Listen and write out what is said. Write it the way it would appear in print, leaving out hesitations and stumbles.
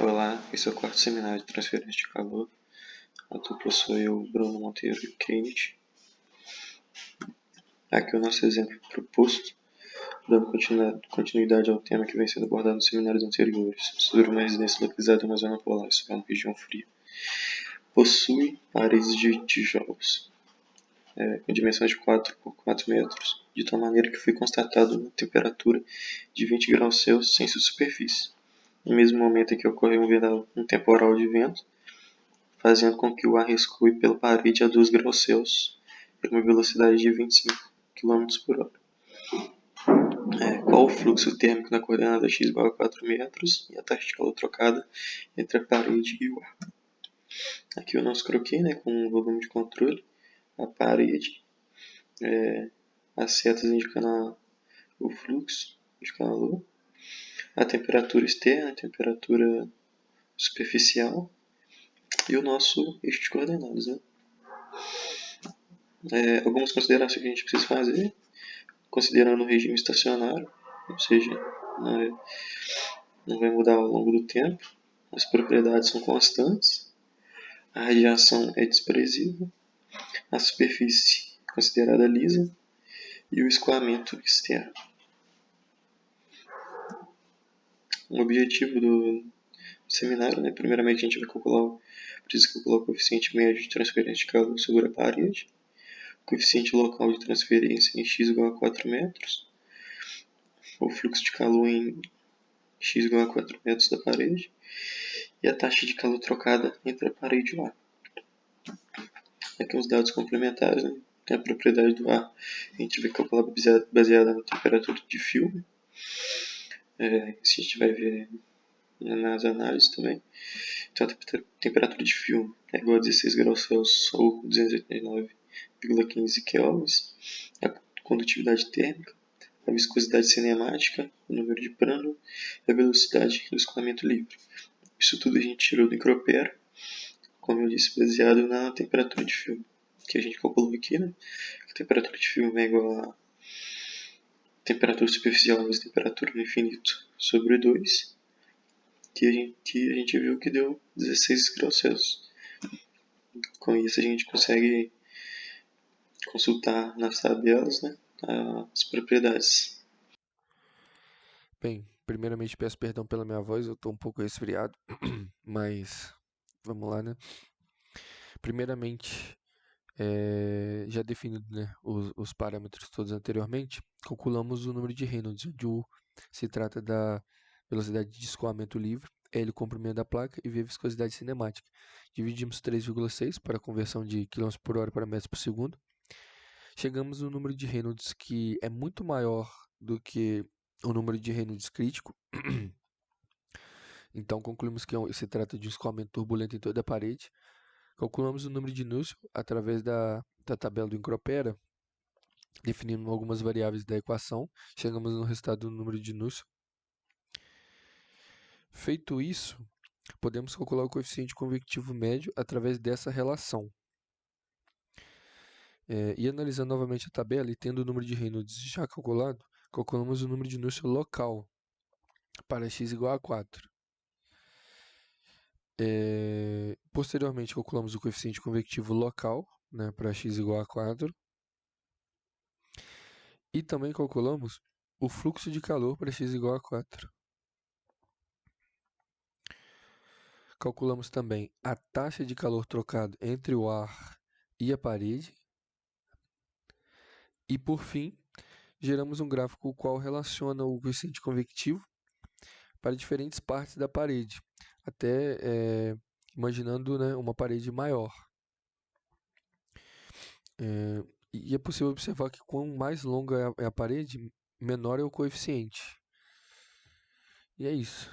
Olá, esse é o quarto seminário de transferência de calor. A dupla sou eu, Bruno Monteiro e Kennedy. Aqui é o nosso exemplo proposto, dando continuidade ao tema que vem sendo abordado nos seminários anteriores, sobre uma residência localizada em uma zona polar, isso é uma região fria. Possui paredes de tijolos, com dimensões de 4 por 4 metros, de tal maneira que foi constatado uma temperatura de 20 graus Celsius sem sua superfície. No mesmo momento em que ocorreu um temporal de vento, fazendo com que o ar escoe pela parede a 2 graus Celsius em uma velocidade de 25 km por hora. Qual o fluxo térmico na coordenada x igual a 4 metros e a taxa de calor trocada entre a parede e o ar? Aqui o nosso croquis, com o volume de controle, a parede, as setas indicando o fluxo de calor, a temperatura externa, a temperatura superficial e o nosso eixo de coordenadas. Algumas considerações que a gente precisa fazer, considerando o regime estacionário, ou seja, não vai mudar ao longo do tempo, as propriedades são constantes, a radiação é desprezível, a superfície considerada lisa e o escoamento externo. O objetivo do seminário, primeiramente a gente vai precisa calcular o coeficiente médio de transferência de calor sobre a parede, o coeficiente local de transferência em x igual a 4 metros, o fluxo de calor em x igual a 4 metros da parede e a taxa de calor trocada entre a parede e o ar. Aqui os dados complementares, Tem a propriedade do ar, a gente vai calcular baseada na temperatura de filme. Isso a gente vai ver nas análises também. Então a temperatura de filme é igual a 16 graus Celsius ou 289,15 kelvins. A condutividade térmica, a viscosidade cinemática, o número de Prandtl e a velocidade do escoamento livre. Isso tudo a gente tirou do Micropero, como eu disse, baseado na temperatura de filme, que a gente calculou aqui, A temperatura de filme é igual a temperatura superficial vezes temperatura no infinito sobre 2, que a gente viu que deu 16 graus Celsius. Com isso a gente consegue consultar nas tabelas, as propriedades. Bem, primeiramente peço perdão pela minha voz, eu estou um pouco resfriado, mas vamos lá, Primeiramente, já definido os parâmetros todos anteriormente, calculamos o número de Reynolds, onde U se trata da velocidade de escoamento livre, L o comprimento da placa e V a viscosidade cinemática. Dividimos 3,6 para a conversão de km por hora para metros por segundo. Chegamos no número de Reynolds que é muito maior do que o número de Reynolds crítico. Então concluímos que se trata de um escoamento turbulento em toda a parede. Calculamos o número de Nusselt através da tabela do Micropero, definindo algumas variáveis da equação. Chegamos no resultado do número de Nusselt. Feito isso, podemos calcular o coeficiente convectivo médio através dessa relação. E analisando novamente a tabela e tendo o número de Reynolds já calculado, calculamos o número de Nusselt local para x igual a 4. Posteriormente, calculamos o coeficiente convectivo local para x igual a 4. E também calculamos o fluxo de calor para x igual a 4. Calculamos também a taxa de calor trocado entre o ar e a parede. E, por fim, geramos um gráfico o qual relaciona o coeficiente convectivo para diferentes partes da parede, até imaginando uma parede maior. E é possível observar que quanto mais longa é a parede, menor é o coeficiente. E é isso.